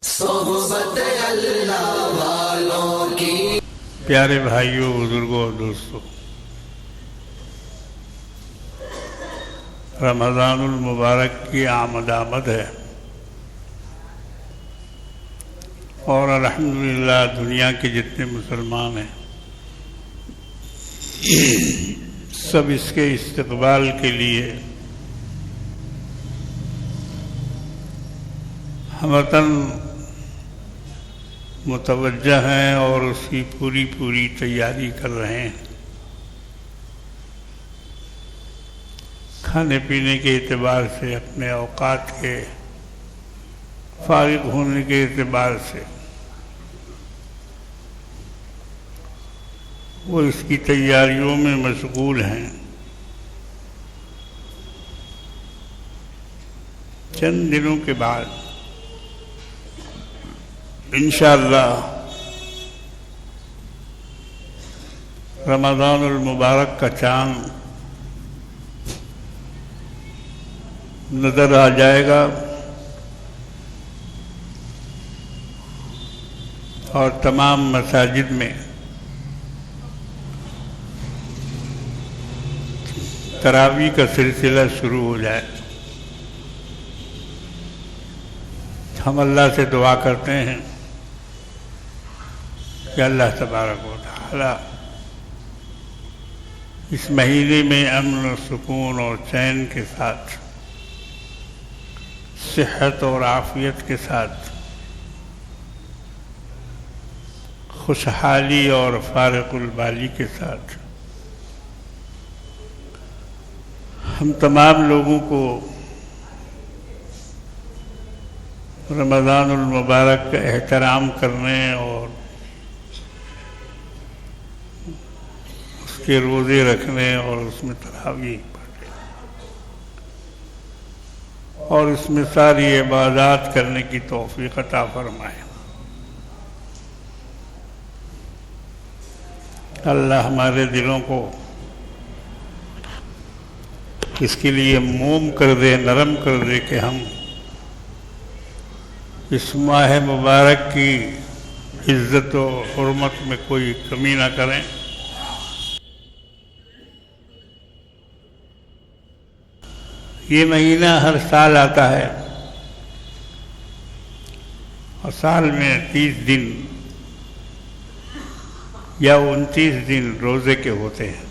صحبت اللہ والوں کی۔ پیارے بھائیوں، بزرگوں اور دوستوں، رمضان المبارک کی آمد ہے اور الحمدللہ دنیا کے جتنے مسلمان ہیں سب اس کے استقبال کے لیے ہموطن متوجہ ہیں اور اس کی پوری تیاری کر رہے ہیں۔ کھانے پینے کے اعتبار سے، اپنے اوقات کے فارغ ہونے کے اعتبار سے وہ اس کی تیاریوں میں مشغول ہیں۔ چند دنوں کے بعد انشاءاللہ رمضان المبارک کا چاند نظر آ جائے گا اور تمام مساجد میں تراویح کا سلسلہ شروع ہو جائے۔ ہم اللہ سے دعا کرتے ہیں کہ اللہ تبارک و تعالی اس مہینے میں امن و سکون اور چین کے ساتھ، صحت اور عافیت کے ساتھ، خوشحالی اور فارغ البالی کے ساتھ ہم تمام لوگوں کو رمضان المبارک کا احترام کرنے اور اس کے روزے رکھنے اور اس میں تراویح پڑھنے اور اس میں ساری عبادات کرنے کی توفیق عطا فرمائے۔ اللہ ہمارے دلوں کو اس کے لیے موم کر دے، نرم کر دے کہ ہم اس ماہ مبارک کی عزت و حرمت میں کوئی کمی نہ کریں۔ یہ مہینہ ہر سال آتا ہے اور سال میں 30 دن یا 29 دن روزے کے ہوتے ہیں۔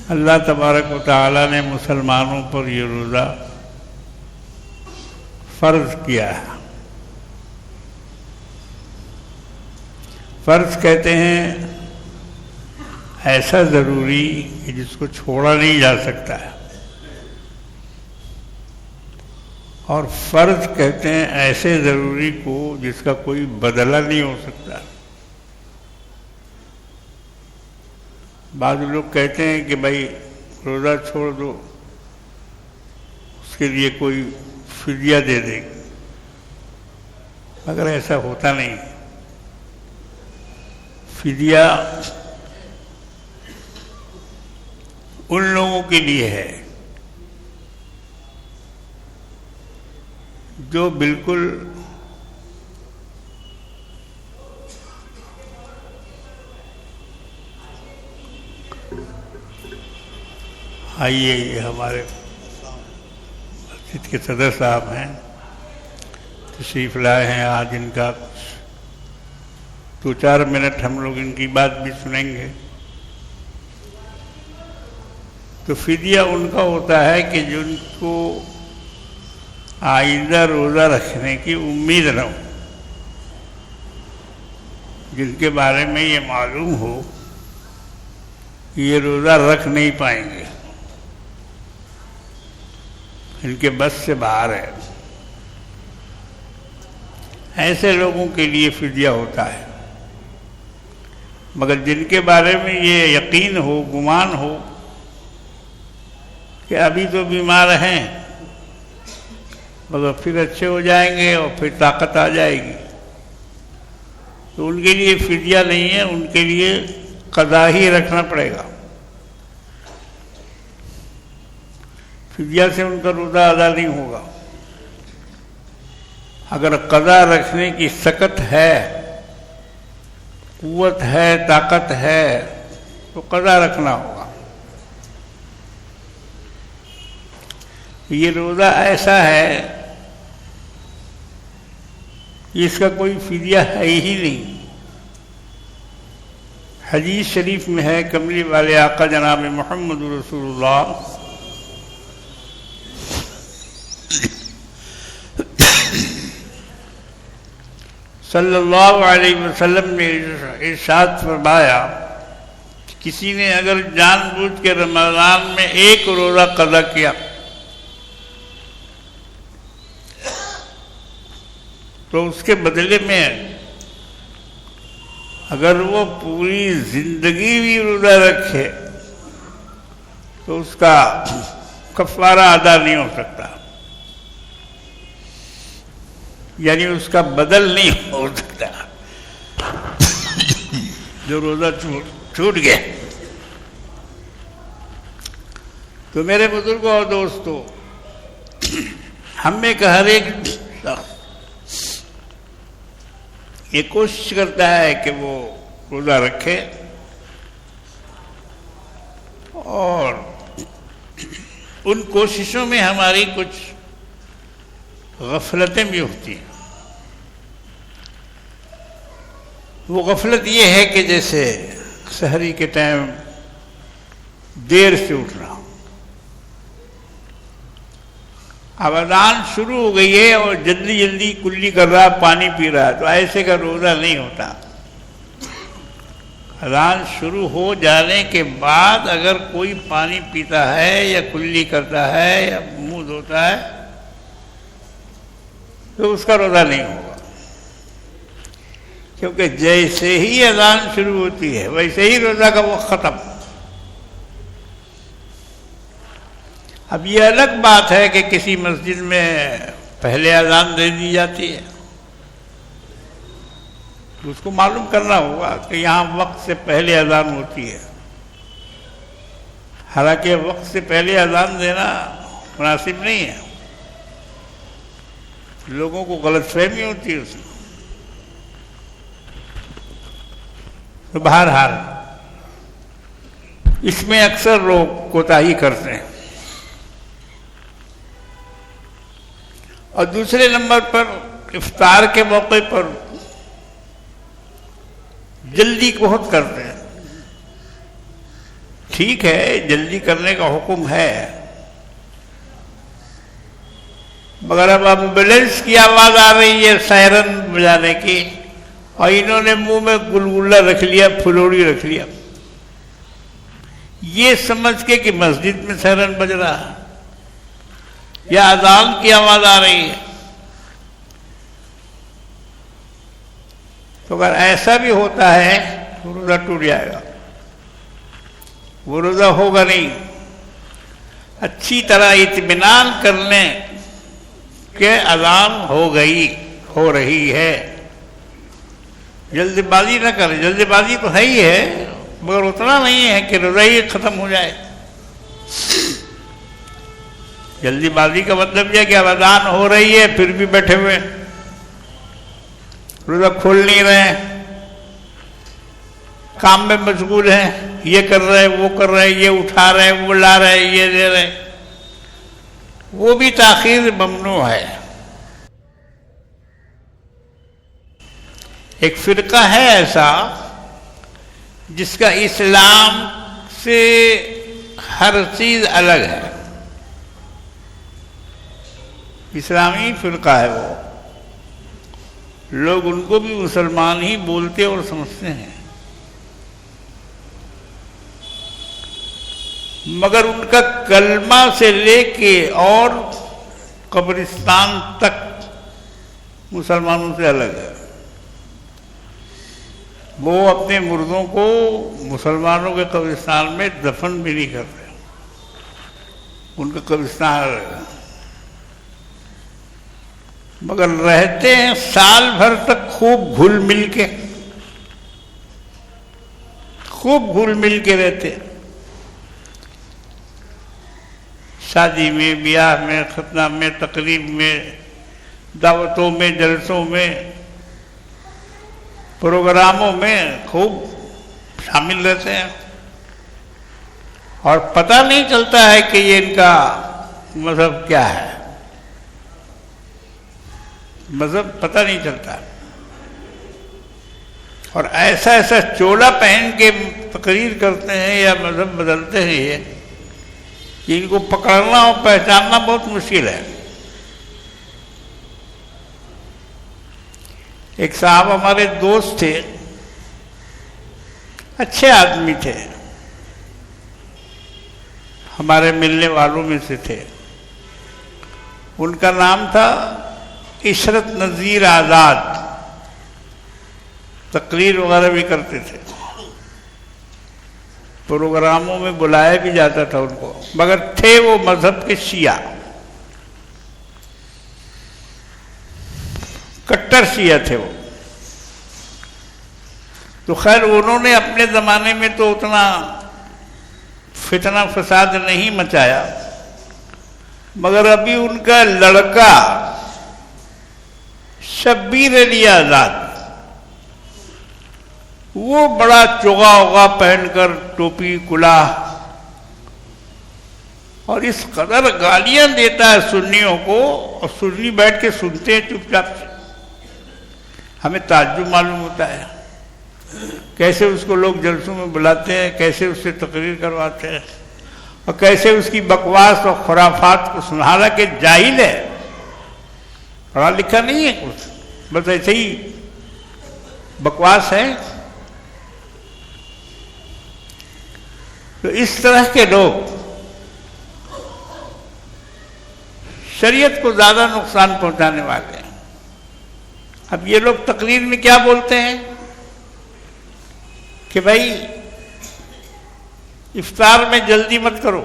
اللہ تبارک و تعالی نے مسلمانوں پر یہ روزہ فرض کیا ہے۔ فرض کہتے ہیں ایسا ضروری کہ جس کو چھوڑا نہیں جا سکتا ہے، اور فرض کہتے ہیں ایسے ضروری کو جس کا کوئی بدلہ نہیں ہو سکتا۔ بعض لوگ کہتے ہیں کہ بھائی روزہ چھوڑ دو، اس کے لیے کوئی فدیہ دے دے، مگر ایسا ہوتا نہیں۔ فدیہ ان لوگوں کے لیے ہے جو بالکل آئیے، یہ ہمارے مسجد کے صدر صاحب ہیں، تشریف لائے ہیں آج۔ ان کا 2-4 منٹ ہم لوگ ان کی بات بھی سنیں گے۔ تو فدیہ ان کا ہوتا ہے کہ جن کو آئندہ روزہ رکھنے کی امید نہ ہو، جن کے بارے میں یہ معلوم ہو کہ یہ روزہ رکھ نہیں پائیں گے، ان کے بس سے باہر ہے، ایسے لوگوں کے لیے فدیہ ہوتا ہے۔ مگر جن کے بارے میں یہ یقین ہو، گمان ہو کہ ابھی تو بیمار ہیں مگر پھر اچھے ہو جائیں گے اور پھر طاقت آ جائے گی، تو ان کے لیے فدیہ نہیں ہے، ان کے لیے قضا ہی رکھنا پڑے گا۔ فدیہ سے ان کا روزہ ادا نہیں ہوگا۔ اگر قضا رکھنے کی سکت ہے، قوت ہے، طاقت ہے تو قضا رکھنا ہوگا۔ یہ روزہ ایسا ہے اس کا کوئی فدیہ ہے ہی نہیں۔ حدیث شریف میں ہے، کملی والے آقا جناب محمد رسول اللہ صلی اللہ علیہ وسلم نے ارشاد فرمایا، کسی نے اگر جان بوجھ کے رمضان میں ایک روزہ قضا کیا تو اس کے بدلے میں اگر وہ پوری زندگی بھی روزہ رکھے تو اس کا کفارہ ادا نہیں ہو سکتا، یعنی اس کا بدل نہیں ہو سکتا جو روزہ چھوٹ گیا۔ تو میرے بزرگوں اور دوستوں، ہم میں کا ہر ایک یہ کوشش کرتا ہے کہ وہ روزہ رکھے، اور ان کوششوں میں ہماری کچھ غفلتیں بھی ہوتی ہیں۔ وہ غفلت یہ ہے کہ جیسے سحری کے ٹائم دیر سے اٹھنا، اب اذان شروع ہو گئی ہے اور جلدی جلدی کلی کر رہا، پانی پی رہا، تو ایسے کا روزہ نہیں ہوتا۔ اذان شروع ہو جانے کے بعد اگر کوئی پانی پیتا ہے یا کلی کرتا ہے یا منہ دھوتا ہے تو اس کا روزہ نہیں ہوگا، کیونکہ جیسے ہی اذان شروع ہوتی ہے ویسے ہی روزہ کا وقت ختم۔ اب یہ الگ بات ہے کہ کسی مسجد میں پہلے اذان دے دی جاتی ہے، اس کو معلوم کرنا ہوگا کہ یہاں وقت سے پہلے اذان ہوتی ہے۔ حالانکہ وقت سے پہلے اذان دینا مناسب نہیں ہے، لوگوں کو غلط فہمی ہوتی ہے اس میں۔ تو بہرحال اس میں اکثر لوگ کوتاہی کرتے ہیں۔ اور دوسرے نمبر پر افطار کے موقع پر جلدی بہت کرتے ہیں۔ ٹھیک ہے، جلدی کرنے کا حکم ہے، مگر اب ایمبولینس کی آواز آ رہی ہے سائرن بجانے کی، اور انہوں نے منہ میں گلگلہ رکھ لیا، پھلوڑی رکھ لیا، یہ سمجھ کے کہ مسجد میں سائرن بج رہا ہے یا اذان کی آواز آ رہی ہے۔ تو اگر ایسا بھی ہوتا ہے تو روزہ ٹوٹ جائے گا، وہ روزہ ہوگا نہیں۔ اچھی طرح اطمینان کر لیں کہ اذان ہو گئی، ہو رہی ہے، جلد بازی نہ کریں۔ جلد بازی تو ہے ہی ہے، مگر اتنا نہیں ہے کہ روزہ ہی ختم ہو جائے۔ جلدی بازی کا مطلب یہ کہ اب اذان ہو رہی ہے پھر بھی بیٹھے ہوئے، روزہ کھول نہیں رہے، کام میں مشغول ہیں، یہ کر رہے وہ کر رہے، یہ اٹھا رہے وہ لا رہے یہ دے رہے، وہ بھی تاخیر ممنوع ہے۔ ایک فرقہ ہے ایسا جس کا اسلام سے ہر چیز الگ ہے، اسلامی فرقہ ہے وہ، لوگ ان کو بھی مسلمان ہی بولتے اور سمجھتے ہیں، مگر ان کا کلمہ سے لے کے اور قبرستان تک مسلمانوں سے الگ ہے۔ وہ اپنے مردوں کو مسلمانوں کے قبرستان میں دفن بھی نہیں کرتے، ان کا قبرستان الگ ہے، مگر رہتے ہیں سال بھر تک خوب گھل مل کے، خوب گھل مل کے رہتے ہیں، شادی میں، بیاہ میں، ختنہ میں، تقریب میں، دعوتوں میں، جلسوں میں، پروگراموں میں خوب شامل رہتے ہیں، اور پتہ نہیں چلتا ہے کہ یہ ان کا مذہب کیا ہے، مذہب پتہ نہیں چلتا، اور ایسا ایسا چولا پہن کے تقریر کرتے ہیں یا مذہب بدلتے ہیں یہ کہ ان کو پکڑنا اور پہچاننا بہت مشکل ہے۔ ایک صاحب ہمارے دوست تھے، اچھے آدمی تھے، ہمارے ملنے والوں میں سے تھے، ان کا نام تھا عشرت نذیر آزاد، تقریر وغیرہ بھی کرتے تھے، پروگراموں میں بلایا بھی جاتا تھا ان کو، مگر تھے وہ مذہب کے شیعہ، کٹر شیعہ تھے وہ۔ تو خیر انہوں نے اپنے زمانے میں تو اتنا فتنہ فساد نہیں مچایا، مگر ابھی ان کا لڑکا شبیر علی آزاد، وہ بڑا چوغا اوغا پہن کر ٹوپی کلاه، اور اس قدر گالیاں دیتا ہے سنیوں کو، اور سنی بیٹھ کے سنتے ہیں چپ چاپ سے۔ ہمیں تعجب معلوم ہوتا ہے کیسے اس کو لوگ جلسوں میں بلاتے ہیں، کیسے اس سے تقریر کرواتے ہیں، اور کیسے اس کی بکواس اور خرافات کو سنا، حالانکہ جاہل ہے، پڑھا لکھا نہیں ہے کچھ، بس ایسے ہی بکواس ہے۔ تو اس طرح کے لوگ شریعت کو زیادہ نقصان پہنچانے والے ہیں۔ اب یہ لوگ تقریر میں کیا بولتے ہیں کہ بھائی افطار میں جلدی مت کرو،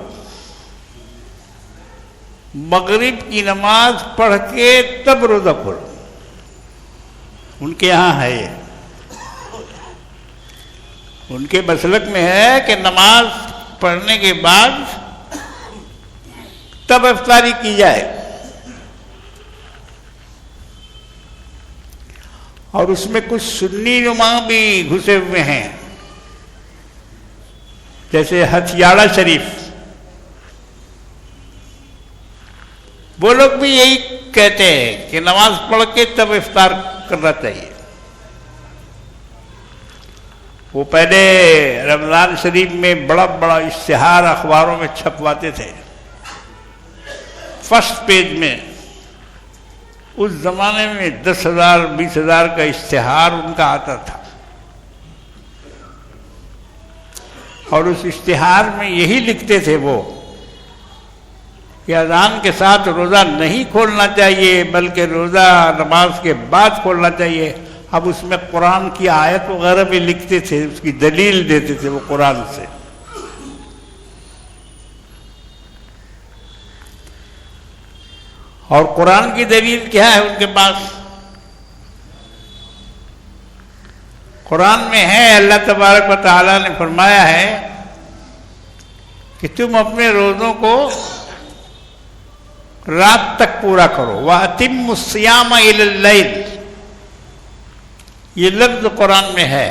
مغرب کی نماز پڑھ کے تب روزہ کھولو، ان کے یہاں ہے یہ، ان کے مسلک میں ہے کہ نماز پڑھنے کے بعد تب افطاری کی جائے، اور اس میں کچھ سنی نما بھی گھسے ہوئے ہیں، جیسے ہتھیاڑا شریف، وہ لوگ بھی یہی کہتے ہیں کہ نماز پڑھ کے تب افطار کرنا چاہیے۔ وہ پہلے رمضان شریف میں بڑا بڑا اشتہار اخباروں میں چھپواتے تھے، فرسٹ پیج میں، اس زمانے میں 10,000 20,000 کا اشتہار ان کا آتا تھا، اور اس اشتہار میں یہی لکھتے تھے وہ کہ اذان کے ساتھ روزہ نہیں کھولنا چاہیے بلکہ روزہ نماز کے بعد کھولنا چاہیے۔ اب اس میں قرآن کی آیت وغیرہ بھی لکھتے تھے، اس کی دلیل دیتے تھے وہ قرآن سے۔ اور قرآن کی دلیل کیا ہے ان کے پاس؟ قرآن میں ہے، اللہ تبارک و تعالیٰ نے فرمایا ہے کہ تم اپنے روزوں کو رات تک پورا کرو، وَأَتِمُّ الصِّيَامَ إِلَى اللَّيْلِ، یہ لفظ قرآن میں ہے،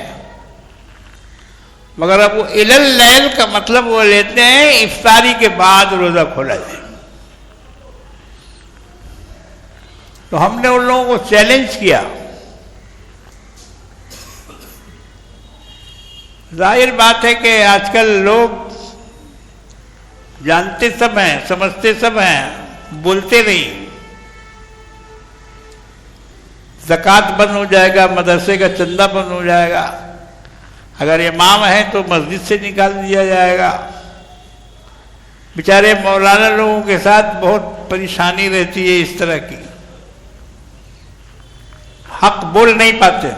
مگر اب وہ إِلَى اللَّيْلِ کا مطلب وہ لیتے ہیں افطاری کے بعد روزہ کھولا جائے۔ تو ہم نے ان لوگوں کو چیلنج کیا، ظاہر بات ہے کہ آج کل لوگ جانتے سب ہیں، سمجھتے سب ہیں، بولتے نہیں۔ زکوٰۃ بند ہو جائے گا، مدرسے کا چندہ بند ہو جائے گا، اگر امام ہے تو مسجد سے نکال دیا جائے گا۔ بیچارے مولانا لوگوں کے ساتھ بہت پریشانی رہتی ہے اس طرح کی، حق بول نہیں پاتے،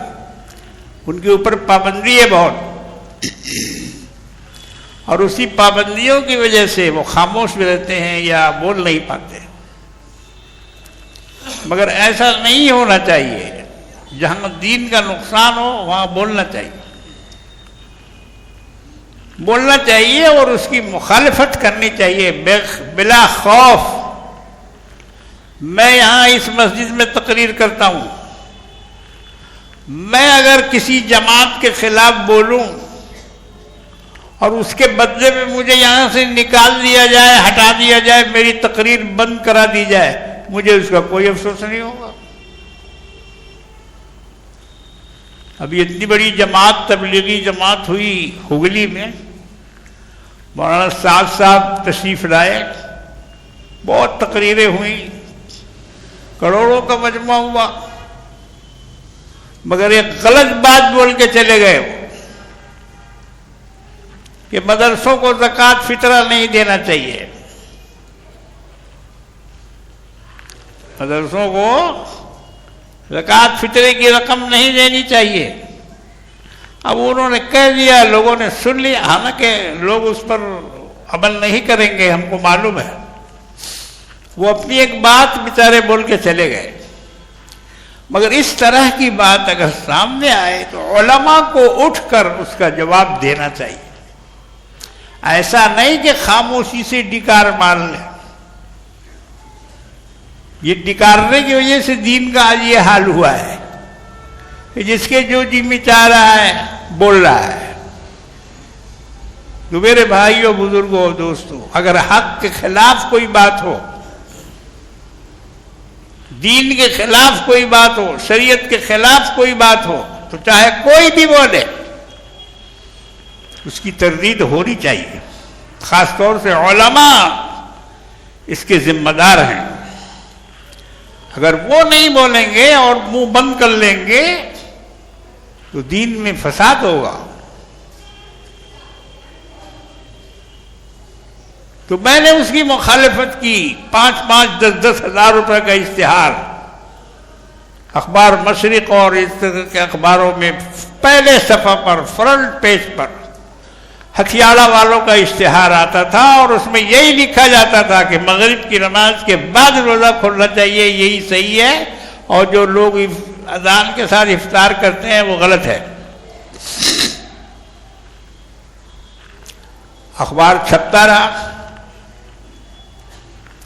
ان کے اوپر پابندی ہے بہت، اور اسی پابندیوں کی وجہ سے وہ خاموش بھی رہتے ہیں یا بول نہیں پاتے۔ مگر ایسا نہیں ہونا چاہیے، جہاں دین کا نقصان ہو وہاں بولنا چاہیے، بولنا چاہیے اور اس کی مخالفت کرنی چاہیے بلا خوف، میں یہاں اس مسجد میں تقریر کرتا ہوں، میں اگر کسی جماعت کے خلاف بولوں اور اس کے بدلے میں مجھے یہاں سے نکال دیا جائے، ہٹا دیا جائے، میری تقریر بند کرا دی جائے، مجھے اس کا کوئی افسوس نہیں ہوگا۔ ابھی اتنی بڑی جماعت، تبلیغی جماعت ہوئی ہگلی میں، مولانا سعد صاحب تشریف لائے، بہت تقریریں ہوئیں، کروڑوں کا مجمع ہوا، مگر ایک غلط بات بول کے چلے گئے کہ مدرسوں کو زکوٰۃ فطرہ نہیں دینا چاہیے، مدرسوں کو زکوٰۃ فطرے کی رقم نہیں دینی چاہیے۔ اب انہوں نے کہہ دیا، لوگوں نے سن لیا، حالانکہ لوگ اس پر عمل نہیں کریں گے، ہم کو معلوم ہے۔ وہ اپنی ایک بات بیچارے بول کے چلے گئے، مگر اس طرح کی بات اگر سامنے آئے تو علماء کو اٹھ کر اس کا جواب دینا چاہیے، ایسا نہیں کہ خاموشی سے ڈکار مار لیں۔ یہ ڈکارنے کی وجہ سے دین کا آج یہ حال ہوا ہے کہ جس کے جو جی میں چاہ رہا ہے بول رہا ہے۔ تو میرے بھائیوں، بزرگوں، دوستوں، اگر حق کے خلاف کوئی بات ہو، دین کے خلاف کوئی بات ہو، شریعت کے خلاف کوئی بات ہو، تو چاہے کوئی بھی بولے، اس کی تردید ہونی چاہیے۔ خاص طور سے علماء اس کے ذمہ دار ہیں۔ اگر وہ نہیں بولیں گے اور منہ بند کر لیں گے تو دین میں فساد ہوگا۔ تو میں نے اس کی مخالفت کی، 5,000 10,000 ہزار روپے کا اشتہار اخبار مشرق اور اس طرح کے اخباروں میں پہلے صفحہ پر، فرنٹ پیج پر ہتھیاڑہ والوں کا اشتہار آتا تھا، اور اس میں یہی لکھا جاتا تھا کہ مغرب کی نماز کے بعد روزہ کھولنا چاہیے، یہی صحیح ہے، اور جو لوگ اذان کے ساتھ افطار کرتے ہیں وہ غلط ہے۔ اخبار چھپتا رہا،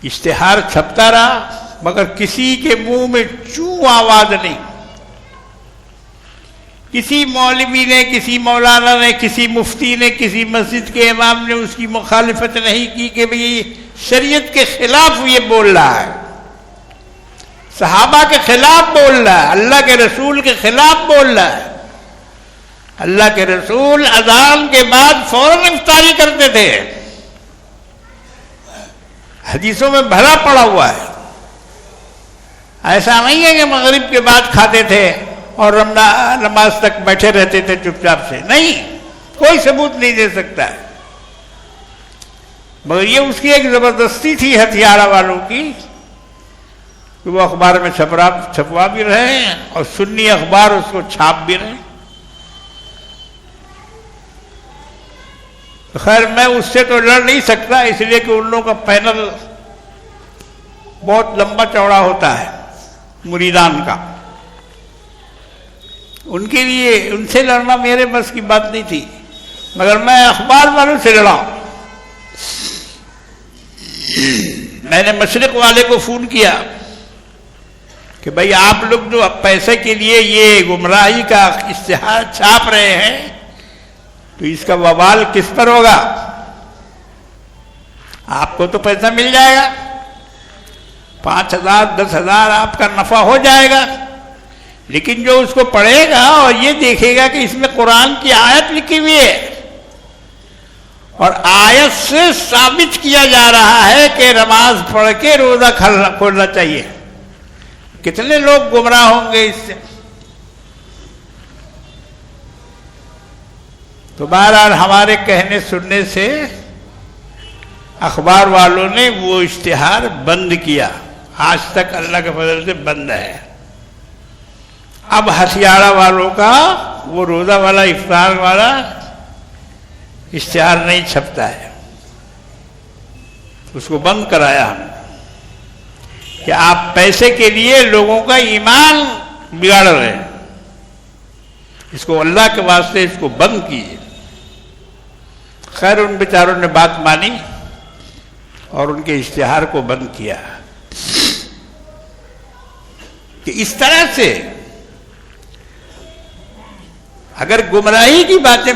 اشتہار چھپتا رہا، مگر کسی کے منہ میں چوں آواز نہیں۔ کسی مولوی نے، کسی مولانا نے، کسی مفتی نے، کسی مسجد کے امام نے اس کی مخالفت نہیں کی کہ بھئی شریعت کے خلاف یہ بول رہا ہے، صحابہ کے خلاف بول رہا ہے، اللہ کے رسول کے خلاف بول رہا ہے۔ اللہ کے رسول اذان کے بعد فوراً افطاری کرتے تھے، حدیثوں میں بھرا پڑا ہوا ہے۔ ایسا نہیں ہے کہ مغرب کے بعد کھاتے تھے اور نماز تک بیٹھے رہتے تھے چپ چاپ سے، نہیں، کوئی ثبوت نہیں دے سکتا ہے۔ مگر یہ اس کی ایک زبردستی تھی ہتھیارہ والوں کی کہ وہ اخبار میں چھپوا بھی رہے ہیں اور سنی اخبار اس کو چھاپ بھی رہے ہیں۔ خیر میں اس سے تو لڑ نہیں سکتا، اس لیے کہ ان لوگوں کا پینل بہت لمبا چوڑا ہوتا ہے مریدان کا، ان کے لیے ان سے لڑنا میرے بس کی بات نہیں تھی، مگر میں اخبار والوں سے لڑا۔ میں نے مشرق والے کو فون کیا کہ بھائی آپ لوگ جو پیسے کے لیے یہ گمراہی کا اشتہار چھاپ رہے ہیں تو اس کا وبال کس پر ہوگا؟ آپ کو تو پیسہ مل جائے گا، 5,000 10,000 آپ کا نفع ہو جائے گا، لیکن جو اس کو پڑھے گا اور یہ دیکھے گا کہ اس میں قرآن کی آیت لکھی ہوئی ہے اور آیت سے ثابت کیا جا رہا ہے کہ نماز پڑھ کے روزہ کھولنا چاہیے، کتنے لوگ گمراہ ہوں گے اس سے؟ تو بہرحال ہمارے کہنے سننے سے اخبار والوں نے وہ اشتہار بند کیا، آج تک اللہ کے فضل سے بند ہے۔ اب ہتھیارہ والوں کا وہ روزہ والا، افطار والا اشتہار نہیں چھپتا ہے، اس کو بند کرایا ہم کہ آپ پیسے کے لیے لوگوں کا ایمان بگاڑ رہے ہیں، اس کو اللہ کے واسطے اس کو بند کیجیے۔ خیر ان بیچاروں نے بات مانی اور ان کے اشتہار کو بند کیا۔ کہ اس طرح سے اگر گمراہی کی باتیں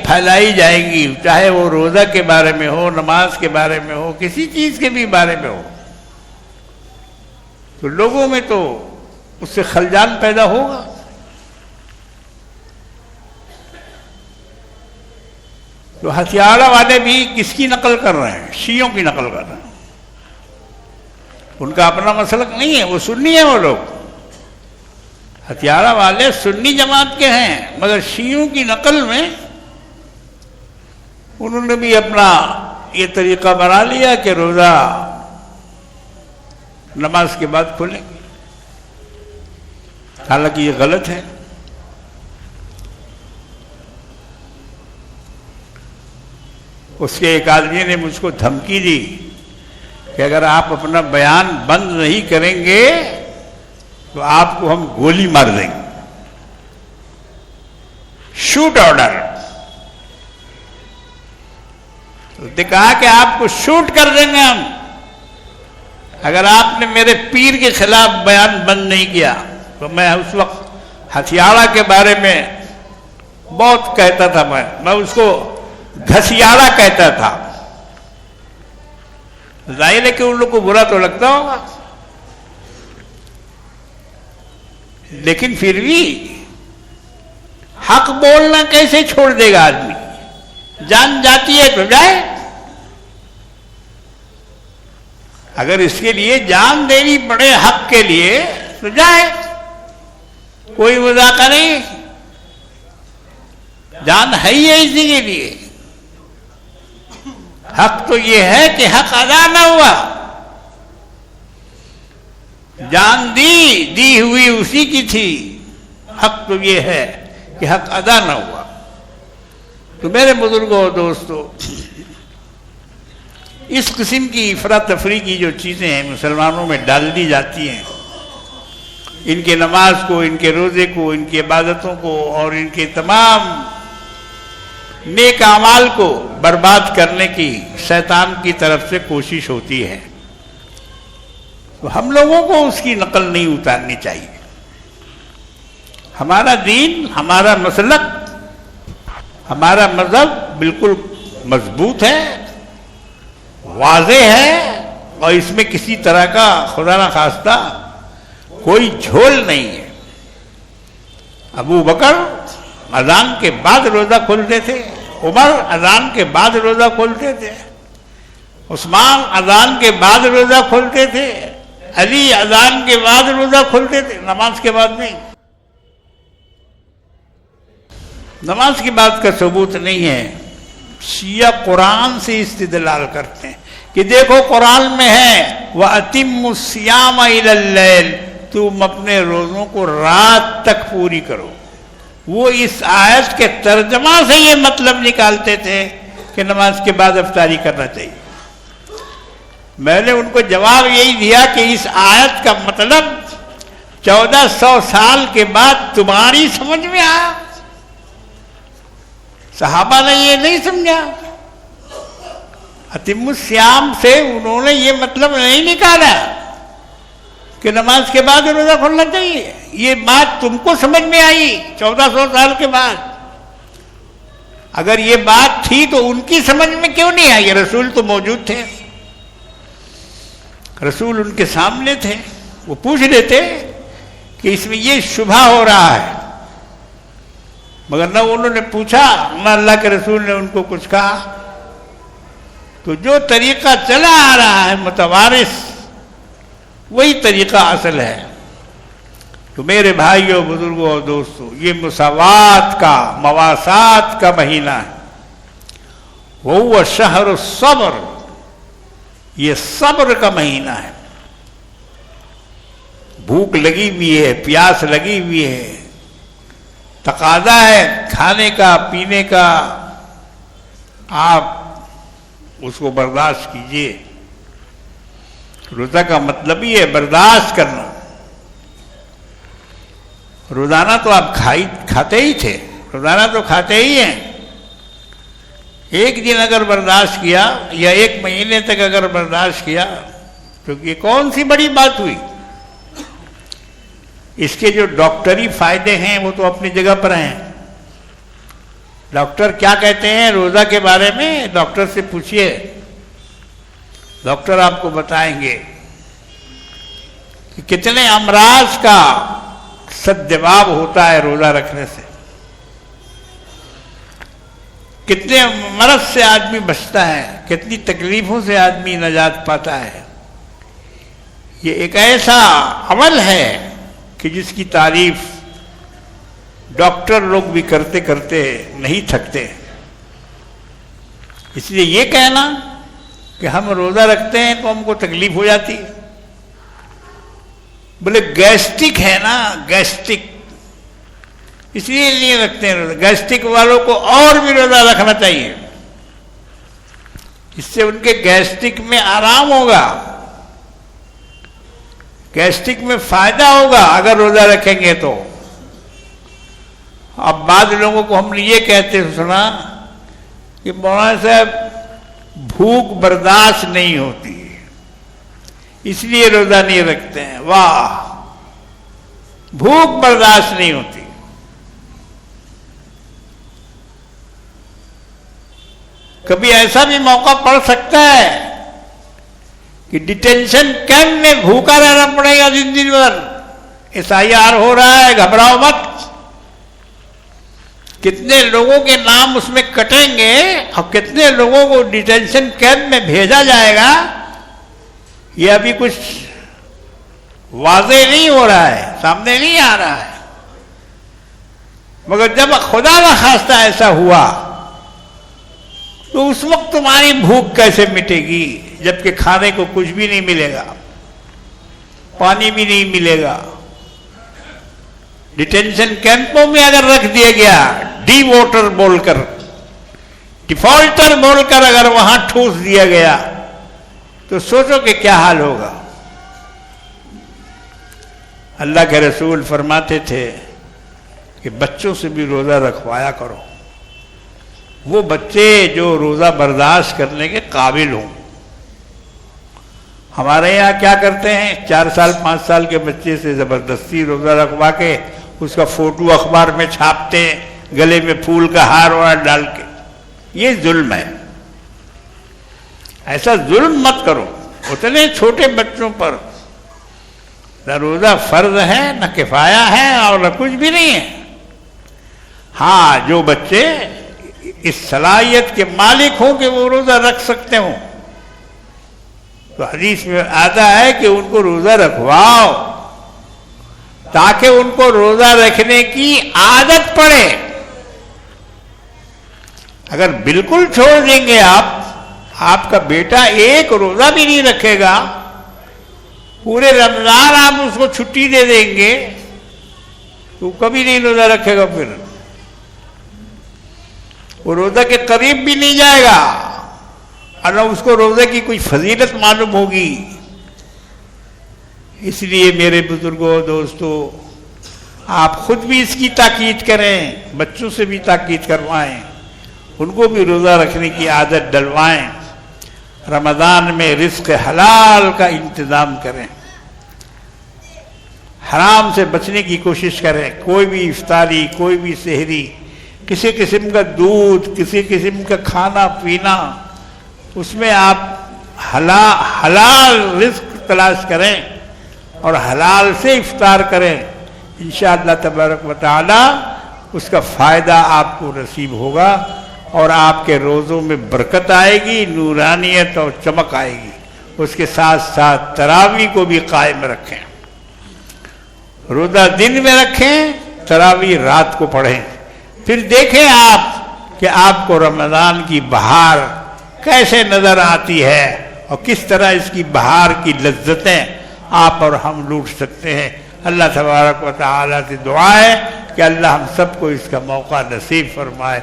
پھیلائی جائیں گی، چاہے وہ روزہ کے بارے میں ہو، نماز کے بارے میں ہو، کسی چیز کے بھی بارے میں ہو، تو لوگوں میں تو اس سے خلجان پیدا ہوگا۔ تو ہتھیارہ والے بھی کس کی نقل کر رہے ہیں؟ شیعوں کی نقل کر رہے ہیں۔ ان کا اپنا مسلک نہیں ہے، وہ سنی ہیں، وہ لوگ ہتھیارہ والے سنی جماعت کے ہیں، مگر شیعوں کی نقل میں انہوں نے بھی اپنا یہ طریقہ بنا لیا کہ روزہ نماز کے بعد کھولیں گے، حالانکہ یہ غلط ہے۔ اس کے ایک آدمی نے مجھ کو دھمکی دی کہ اگر آپ اپنا بیان بند نہیں کریں گے تو آپ کو ہم گولی مار دیں گے، شوٹ آرڈر۔ اس نے کہا کہ آپ کو شوٹ کر دیں گے ہم اگر آپ نے میرے پیر کے خلاف بیان بند نہیں کیا۔ تو میں اس وقت ہتھیارہ کے بارے میں بہت کہتا تھا، میں اس کو گھسیاڑا کہتا تھا۔ ظاہر ہے کہ ان لوگوں کو برا تو لگتا ہوگا، لیکن پھر بھی حق بولنا کیسے چھوڑ دے گا آدمی؟ جان جاتی ہے تو جائے، اگر اس کے لیے جان دینی پڑے حق کے لیے تو جائے، کوئی مذاکرہ نہیں، جان ہے ہی ہے اسی کے لیے۔ حق تو یہ ہے کہ حق ادا نہ ہوا، جان دی ہوئی اسی کی تھی، حق تو یہ ہے کہ حق ادا نہ ہوا۔ تو میرے بزرگوں اور دوستوں، اس قسم کی افراتفری کی جو چیزیں ہیں مسلمانوں میں ڈال دی جاتی ہیں، ان کے نماز کو، ان کے روزے کو، ان کی عبادتوں کو اور ان کے تمام نیک اعمال کو برباد کرنے کی شیطان کی طرف سے کوشش ہوتی ہے۔ تو ہم لوگوں کو اس کی نقل نہیں اتارنی چاہیے۔ ہمارا دین، ہمارا مسلک، ہمارا مذہب بالکل مضبوط ہے، واضح ہے، اور اس میں کسی طرح کا خدا نخواستہ کوئی جھول نہیں ہے۔ ابو بکر اذان کے بعد روزہ کھولتے تھے، عمر اذان کے بعد روزہ کھولتے تھے، عثمان اذان کے بعد روزہ کھولتے تھے، علی اذان کے بعد روزہ کھولتے تھے، نماز کے بعد نہیں۔ نماز کے بعد کا ثبوت نہیں ہے۔ شیعہ قرآن سے استدلال کرتے ہیں کہ دیکھو قرآن میں ہے وَأَتِمُّ الصِّيَامَ إِلَى اللَّيْلِ، تم اپنے روزوں کو رات تک پوری کرو۔ وہ اس آیت کے ترجمہ سے یہ مطلب نکالتے تھے کہ نماز کے بعد افطاری کرنا چاہیے۔ میں نے ان کو جواب یہی دیا کہ اس آیت کا مطلب 1400 سال کے بعد تمہاری سمجھ میں آیا، صحابہ نے یہ نہیں سمجھا۔ اتم الصیام سے انہوں نے یہ مطلب نہیں نکالا کہ نماز کے بعد روزہ کھولنا چاہیے۔ یہ بات تم کو سمجھ میں آئی 1400 سال کے بعد، اگر یہ بات تھی تو ان کی سمجھ میں کیوں نہیں آئی؟ رسول تو موجود تھے، رسول ان کے سامنے تھے، وہ پوچھ لیتے کہ اس میں یہ شبہ ہو رہا ہے، مگر نہ انہوں نے پوچھا نہ اللہ کے رسول نے ان کو کچھ کہا۔ تو جو طریقہ چلا آ رہا ہے متوارث، وہی طریقہ اصل ہے۔ تو میرے بھائیوں، بزرگوں اور دوستوں، یہ مساوات کا، مواسات کا مہینہ ہے۔ وَهُوَ شَهْرُ الصَّبْرِ، یہ صبر کا مہینہ ہے۔ بھوک لگی ہوئی ہے، پیاس لگی ہوئی ہے، تقاضا ہے کھانے کا، پینے کا، آپ اس کو برداشت کیجئے۔ روزہ کا مطلب ہی ہے برداشت کرنا۔ روزانہ تو آپ کھاتے ہی تھے، روزانہ تو کھاتے ہی ہیں۔ ایک دن اگر برداشت کیا یا ایک مہینے تک اگر برداشت کیا تو یہ کون سی بڑی بات ہوئی؟ اس کے جو ڈاکٹری فائدے ہیں وہ تو اپنی جگہ پر ہیں. ڈاکٹر کیا کہتے ہیں روزہ کے بارے میں؟ ڈاکٹر سے پوچھئے، ڈاکٹر آپ کو بتائیں گے کہ کتنے امراض کا سدباب ہوتا ہے روزہ رکھنے سے، کتنے مرض سے آدمی بچتا ہے، کتنی تکلیفوں سے آدمی نجات پاتا ہے. یہ ایک ایسا عمل ہے کہ جس کی تعریف ڈاکٹر لوگ بھی کرتے کرتے نہیں تھکتے. اس لیے یہ کہنا کہ ہم روزہ رکھتے ہیں تو ہم کو تکلیف ہو جاتی ہے، بولے گیسٹرک ہے نا، گیسٹرک، اس لیے نہیں رکھتے ہیں روزہ. گیسٹرک والوں کو اور بھی روزہ رکھنا چاہیے، اس سے ان کے گیسٹرک میں آرام ہوگا، گیسٹرک میں فائدہ ہوگا اگر روزہ رکھیں گے تو. اب بعض لوگوں کو ہم نے یہ کہتے سنا کہ مولانا صاحب بھوک برداشت نہیں ہوتی اس لیے روزہ نہیں رکھتے ہیں. واہ، بھوک برداشت نہیں ہوتی. کبھی ایسا بھی موقع پڑ سکتا ہے کہ ڈیٹینشن کیمپ میں بھوکا رہنا پڑے گا دن بھر. SIR ہو رہا ہے، گھبراؤ مت. کتنے لوگوں کے نام اس میں کٹیں گے اور کتنے لوگوں کو ڈیٹینشن کیمپ میں بھیجا جائے گا، یہ ابھی کچھ واضح نہیں ہو رہا ہے، سامنے نہیں آ رہا ہے. مگر جب خدا نخواستہ ایسا ہوا تو اس وقت تمہاری بھوک کیسے مٹے گی جبکہ کھانے کو کچھ بھی نہیں ملے گا، پانی بھی نہیں ملے گا. ڈیٹینشن کیمپوں میں اگر رکھ دیا گیا، ڈی ووٹر بول کر، ڈیفالٹر بول کر اگر وہاں ٹھوس دیا گیا تو سوچو کہ کیا حال ہوگا. اللہ کے رسول فرماتے تھے کہ بچوں سے بھی روزہ رکھوایا کرو، وہ بچے جو روزہ برداشت کرنے کے قابل ہوں. ہمارے یہاں کیا کرتے ہیں، 4 سال 5 سال کے بچے سے زبردستی روزہ رکھوا کے اس کا فوٹو اخبار میں چھاپتے ہیں، گلے میں پھول کا ہار وار ڈال کے. یہ ظلم ہے، ایسا ظلم مت کرو اتنے چھوٹے بچوں پر. نہ روزہ فرض ہے، نہ کفایہ ہے، اور نہ کچھ بھی نہیں ہے. ہاں، جو بچے اس صلاحیت کے مالک ہوں کہ وہ روزہ رکھ سکتے ہوں تو حدیث میں آتا ہے کہ ان کو روزہ رکھواؤ تاکہ ان کو روزہ رکھنے کی عادت پڑے. اگر بالکل چھوڑ دیں گے آپ کا بیٹا ایک روزہ بھی نہیں رکھے گا، پورے رمضان آپ اس کو چھٹی دے دیں گے تو کبھی نہیں روزہ رکھے گا. پھر وہ روزہ کے قریب بھی نہیں جائے گا اور نہ اس کو روزے کی کوئی فضیلت معلوم ہوگی. اس لیے میرے بزرگوں، دوستو، آپ خود بھی اس کی تاکید کریں، بچوں سے بھی تاکید کروائیں، ان کو بھی روزہ رکھنے کی عادت ڈلوائیں. رمضان میں رزق حلال کا انتظام کریں، حرام سے بچنے کی کوشش کریں. کوئی بھی افطاری، کوئی بھی سحری، کسی قسم کا دودھ، کسی قسم کا کھانا پینا، اس میں آپ حلال رزق تلاش کریں اور حلال سے افطار کریں. انشاءاللہ تبارک و تعالی اس کا فائدہ آپ کو نصیب ہوگا اور آپ کے روزوں میں برکت آئے گی، نورانیت اور چمک آئے گی. اس کے ساتھ ساتھ تراویح کو بھی قائم رکھیں. روزہ دن میں رکھیں، تراویح رات کو پڑھیں. پھر دیکھیں آپ کہ آپ کو رمضان کی بہار کیسے نظر آتی ہے اور کس طرح اس کی بہار کی لذتیں آپ اور ہم لوٹ سکتے ہیں. اللہ تبارک و تعالیٰ سے دعا ہے کہ اللہ ہم سب کو اس کا موقع نصیب فرمائے،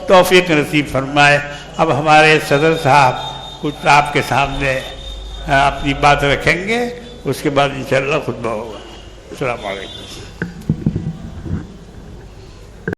توفیق نصیب فرمائے. اب ہمارے صدر صاحب کچھ آپ کے سامنے اپنی بات رکھیں گے، اس کے بعد انشاءاللہ خطبہ ہوگا. السلام علیکم.